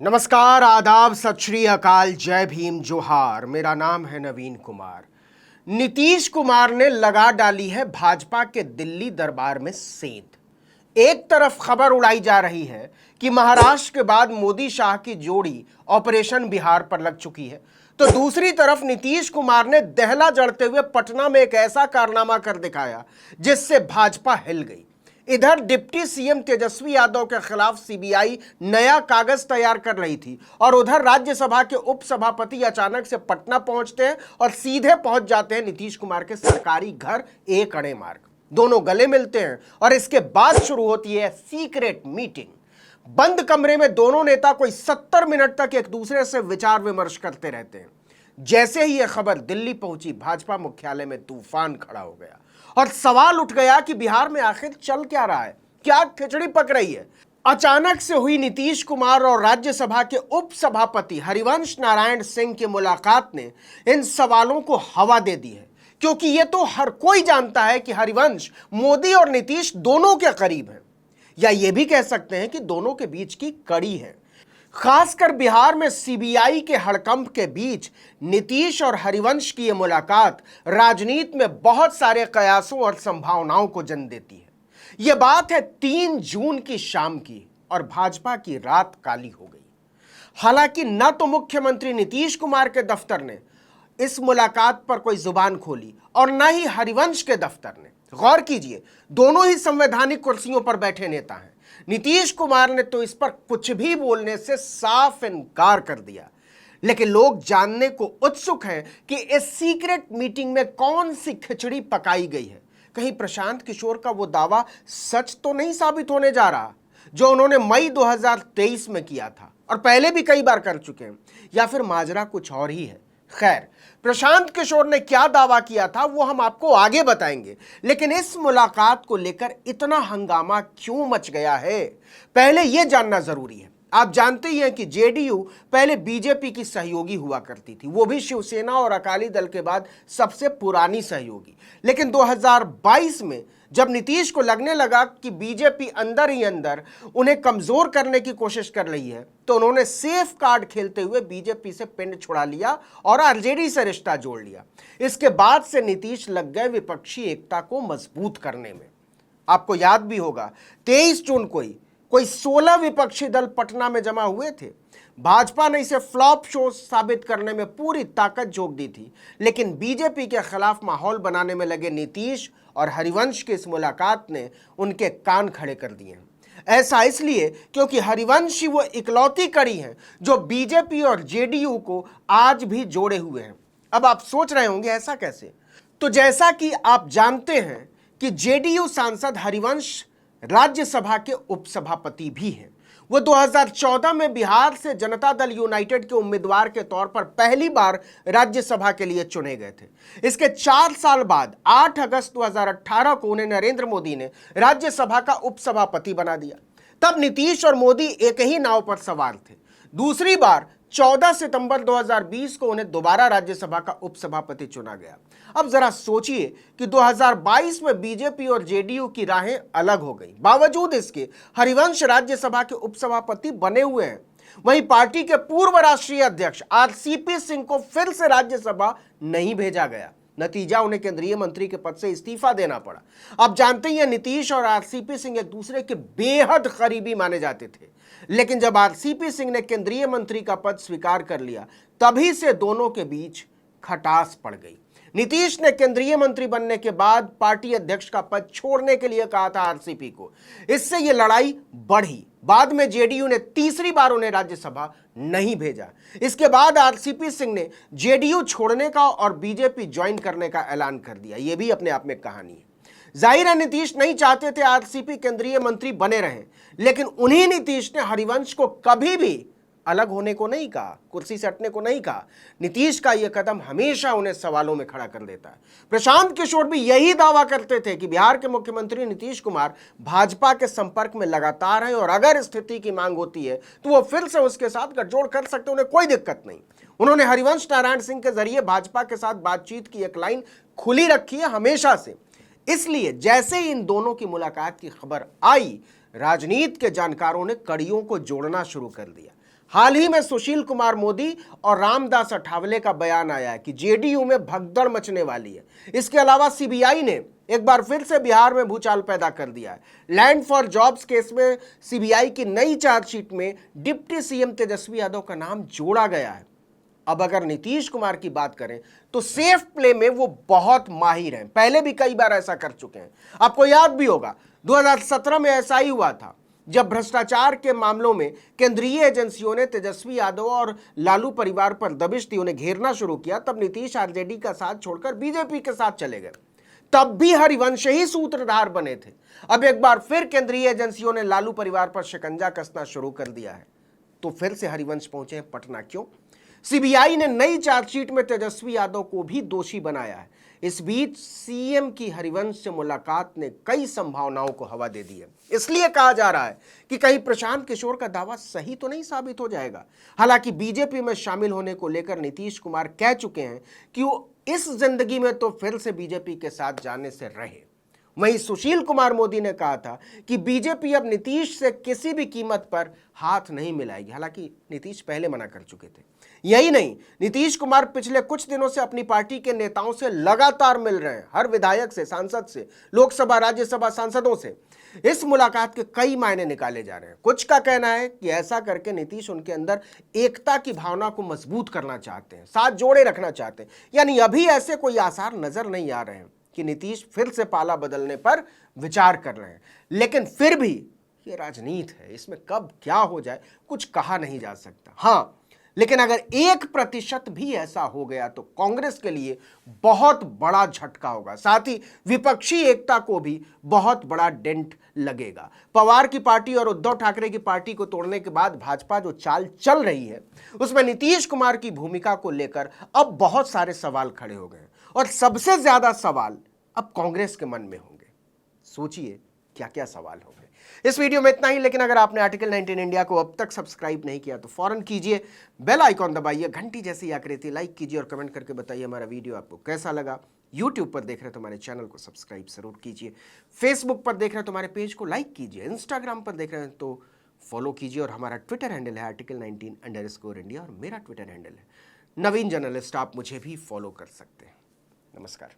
नमस्कार, आदाब, सत श्री अकाल, जय भीम, जोहार। मेरा नाम है नवीन कुमार। नीतीश कुमार ने लगा डाली है भाजपा के दिल्ली दरबार में सेंध। एक तरफ खबर उड़ाई जा रही है कि महाराष्ट्र के बाद मोदी शाह की जोड़ी ऑपरेशन बिहार पर लग चुकी है, तो दूसरी तरफ नीतीश कुमार ने दहला जड़ते हुए पटना में एक ऐसा कारनामा कर दिखाया जिससे भाजपा हिल गई। इधर डिप्टी सीएम तेजस्वी यादव के खिलाफ सीबीआई नया कागज तैयार कर रही थी और उधर राज्यसभा के उपसभापति अचानक से पटना पहुंचते हैं और सीधे पहुंच जाते हैं नीतीश कुमार के सरकारी घर एक अड़े मार्ग। दोनों गले मिलते हैं और इसके बाद शुरू होती है सीक्रेट मीटिंग। बंद कमरे में दोनों नेता कोई 70 मिनट तक एक दूसरे से विचार विमर्श करते रहते हैं। जैसे ही यह खबर दिल्ली पहुंची, भाजपा मुख्यालय में तूफान खड़ा हो गया और सवाल उठ गया कि बिहार में आखिर चल क्या रहा है, क्या खिचड़ी पक रही है। अचानक से हुई नीतीश कुमार और राज्यसभा के उपसभापति हरिवंश नारायण सिंह की मुलाकात ने इन सवालों को हवा दे दी है, क्योंकि यह तो हर कोई जानता है कि हरिवंश मोदी और नीतीश दोनों के करीब हैं, या यह भी कह सकते हैं कि दोनों के बीच की कड़ी है। खासकर बिहार में सीबीआई के हड़कंप के बीच नीतीश और हरिवंश की यह मुलाकात राजनीति में बहुत सारे कयासों और संभावनाओं को जन्म देती है। यह बात है 3 जून की शाम की और भाजपा की रात काली हो गई। हालांकि न तो मुख्यमंत्री नीतीश कुमार के दफ्तर ने इस मुलाकात पर कोई जुबान खोली और न ही हरिवंश के दफ्तर ने। गौर कीजिए, दोनों ही संवैधानिक कुर्सियों पर बैठे नेता हैं। नीतीश कुमार ने तो इस पर कुछ भी बोलने से साफ इनकार कर दिया, लेकिन लोग जानने को उत्सुक हैं कि इस सीक्रेट मीटिंग में कौन सी खिचड़ी पकाई गई है। कहीं प्रशांत किशोर का वो दावा सच तो नहीं साबित होने जा रहा जो उन्होंने मई 2023 में किया था और पहले भी कई बार कर चुके हैं, या फिर माजरा कुछ और ही है। खैर, प्रशांत किशोर ने क्या दावा किया था वो हम आपको आगे बताएंगे, लेकिन इस मुलाकात को लेकर इतना हंगामा क्यों मच गया है, पहले यह जानना जरूरी है। आप जानते ही हैं कि जेडीयू पहले बीजेपी की सहयोगी हुआ करती थी, वो भी शिवसेना और अकाली दल के बाद सबसे पुरानी सहयोगी। लेकिन 2022 में जब नीतीश को लगने लगा कि बीजेपी अंदर ही अंदर उन्हें कमजोर करने की कोशिश कर रही है, तो उन्होंने सेफ कार्ड खेलते हुए बीजेपी से पिंड छुड़ा लिया और आरजेडी से रिश्ता जोड़ लिया। इसके बाद से नीतीश लग गए विपक्षी एकता को मजबूत करने में। आपको याद भी होगा 23 जून को ही कोई 16 विपक्षी दल पटना में जमा हुए थे। भाजपा ने इसे फ्लॉप शो साबित करने में पूरी ताकत झोंक दी थी, लेकिन बीजेपी के खिलाफ माहौल बनाने में लगे नीतीश और हरिवंश की इस मुलाकात ने उनके कान खड़े कर दिए हैं। ऐसा इसलिए क्योंकि हरिवंश ही वो इकलौती कड़ी है जो बीजेपी और जेडीयू को आज भी जोड़े हुए हैं। अब आप सोच रहे होंगे ऐसा कैसे? तो जैसा कि आप जानते हैं कि जेडीयू सांसद हरिवंश राज्यसभा के उपसभापति भी हैं। वो 2014 में बिहार से जनता दल यूनाइटेड के उम्मीदवार के तौर पर पहली बार राज्यसभा के लिए चुने गए थे। इसके 4 साल बाद 8 अगस्त 2018 को उन्हें नरेंद्र मोदी ने राज्यसभा का उपसभापति बना दिया। तब नीतीश और मोदी एक ही नाव पर सवार थे। दूसरी बार 14 सितंबर 2020 को उन्हें दोबारा राज्यसभा का उपसभापति चुना गया। अब जरा सोचिए कि 2022 में बीजेपी और जेडीयू की राहें अलग हो गई। बावजूद इसके हरिवंश राज्यसभा के उपसभापति बने हुए हैं। वहीं पार्टी के पूर्व राष्ट्रीय अध्यक्ष आरसीपी सिंह को फिर से राज्यसभा नहीं भेजा गया। नतीजा, उन्हें केंद्रीय मंत्री के पद से इस्तीफा देना पड़ा। आप जानते ही हैं, नीतीश और आरसीपी सिंह एक दूसरे के बेहद करीबी माने जाते थे, लेकिन जब आरसीपी सिंह ने केंद्रीय मंत्री का पद स्वीकार कर लिया, तभी से दोनों के बीच खटास पड़ गई। नीतीश ने केंद्रीय मंत्री बनने के बाद पार्टी अध्यक्ष का पद छोड़ने के लिए कहा था आरसीपी को। इससे यह लड़ाई बढ़ी। बाद में जेडीयू ने तीसरी बार उन्हें राज्यसभा नहीं भेजा। इसके बाद आरसीपी सिंह ने जेडीयू छोड़ने का और बीजेपी ज्वाइन करने का ऐलान कर दिया। यह भी अपने आप में कहानी है। जाहिर है, नीतीश नहीं चाहते थे आरसीपी केंद्रीय मंत्री बने रहें, लेकिन उन्हीं नीतीश ने हरिवंश को कभी भी अलग होने को नहीं कहा, कुर्सी से हटने को नहीं कहा। नीतीश का यह कदम हमेशा उन्हें सवालों में खड़ा कर देता है। प्रशांत किशोर भी यही दावा करते थे कि बिहार के मुख्यमंत्री नीतीश कुमार भाजपा के संपर्क में लगातार हैं और अगर स्थिति की मांग होती है तो वो फिर से उसके साथ गठजोड़ कर सकते, उन्हें कोई दिक्कत नहीं। उन्होंने हरिवंश नारायण सिंह के जरिए भाजपा के साथ बातचीत की एक लाइन खुली रखी है हमेशा से। इसलिए जैसे ही इन दोनों की मुलाकात की खबर आई, राजनीति के जानकारों ने कड़ियों को जोड़ना शुरू कर दिया। हाल ही में सुशील कुमार मोदी और रामदास अठावले का बयान आया है कि जेडीयू में भगदड़ मचने वाली है। इसके अलावा सीबीआई ने एक बार फिर से बिहार में भूचाल पैदा कर दिया है। लैंड फॉर जॉब्स केस में सीबीआई की नई चार्जशीट में डिप्टी सीएम तेजस्वी यादव का नाम जोड़ा गया है। अब अगर नीतीश कुमार की बात करें तो सेफ प्ले में वो बहुत माहिर हैं, पहले भी कई बार ऐसा कर चुके हैं। आपको याद भी होगा 2017 में ऐसा ही हुआ था, जब भ्रष्टाचार के मामलों में केंद्रीय एजेंसियों ने तेजस्वी यादव और लालू परिवार पर दबिश दी, उन्हें घेरना शुरू किया। तब नीतीश आरजेडी का साथ छोड़कर बीजेपी के साथ चले गए। तब भी हरिवंश ही सूत्रधार बने थे। अब एक बार फिर केंद्रीय एजेंसियों ने लालू परिवार पर शिकंजा कसना शुरू कर दिया है, तो फिर से हरिवंश पहुंचे हैं पटना। क्यों? सीबीआई ने नई चार्जशीट में तेजस्वी यादव को भी दोषी बनाया है। इस बीच सीएम की हरिवंश से मुलाकात ने कई संभावनाओं को हवा दे दी है। इसलिए कहा जा रहा है कि कहीं प्रशांत किशोर का दावा सही तो नहीं साबित हो जाएगा। हालांकि बीजेपी में शामिल होने को लेकर नीतीश कुमार कह चुके हैं कि वो इस जिंदगी में तो फिर से बीजेपी के साथ जाने से रहे। वहीं सुशील कुमार मोदी ने कहा था कि बीजेपी अब नीतीश से किसी भी कीमत पर हाथ नहीं मिलाएगी। हालांकि नीतीश पहले मना कर चुके थे। यही नहीं, नीतीश कुमार पिछले कुछ दिनों से अपनी पार्टी के नेताओं से लगातार मिल रहे हैं, हर विधायक से, सांसद से, लोकसभा राज्यसभा सांसदों से। इस मुलाकात के कई मायने निकाले जा रहे हैं। कुछ का कहना है कि ऐसा करके नीतीश उनके अंदर एकता की भावना को मजबूत करना चाहते हैं, साथ जोड़े रखना चाहते हैं। यानी अभी ऐसे कोई आसार नजर नहीं आ रहे हैं कि नीतीश फिर से पाला बदलने पर विचार कर रहे हैं। लेकिन फिर भी ये राजनीति है, इसमें कब क्या हो जाए कुछ कहा नहीं जा सकता। हाँ, लेकिन अगर 1% भी ऐसा हो गया तो कांग्रेस के लिए बहुत बड़ा झटका होगा, साथ ही विपक्षी एकता को भी बहुत बड़ा डेंट लगेगा। पवार की पार्टी और उद्धव ठाकरे की पार्टी को तोड़ने के बाद भाजपा जो चाल चल रही है, उसमें नीतीश कुमार की भूमिका को लेकर अब बहुत सारे सवाल खड़े हो गए और सबसे ज्यादा सवाल अब कांग्रेस के मन में होंगे। सोचिए क्या क्या सवाल होंगे। इस वीडियो में इतना ही, लेकिन अगर आपने आर्टिकल 19 इंडिया को अब तक सब्सक्राइब नहीं किया तो फौरन कीजिए, बेल आइकॉन दबाइए, घंटी जैसी आकृति लाइक कीजिए और कमेंट करके बताइए हमारा वीडियो आपको कैसा लगा। यूट्यूब पर देख रहे तो हमारे चैनल को सब्सक्राइब जरूर कीजिए, फेसबुक पर देख रहे तो हमारे पेज को लाइक कीजिए, इंस्टाग्राम पर देख रहे हैं तो फॉलो कीजिए और हमारा ट्विटर हैंडल है article19_India और मेरा ट्विटर हैंडल है नवीन जर्नलिस्ट। आप मुझे भी फॉलो कर सकते हैं। नमस्कार।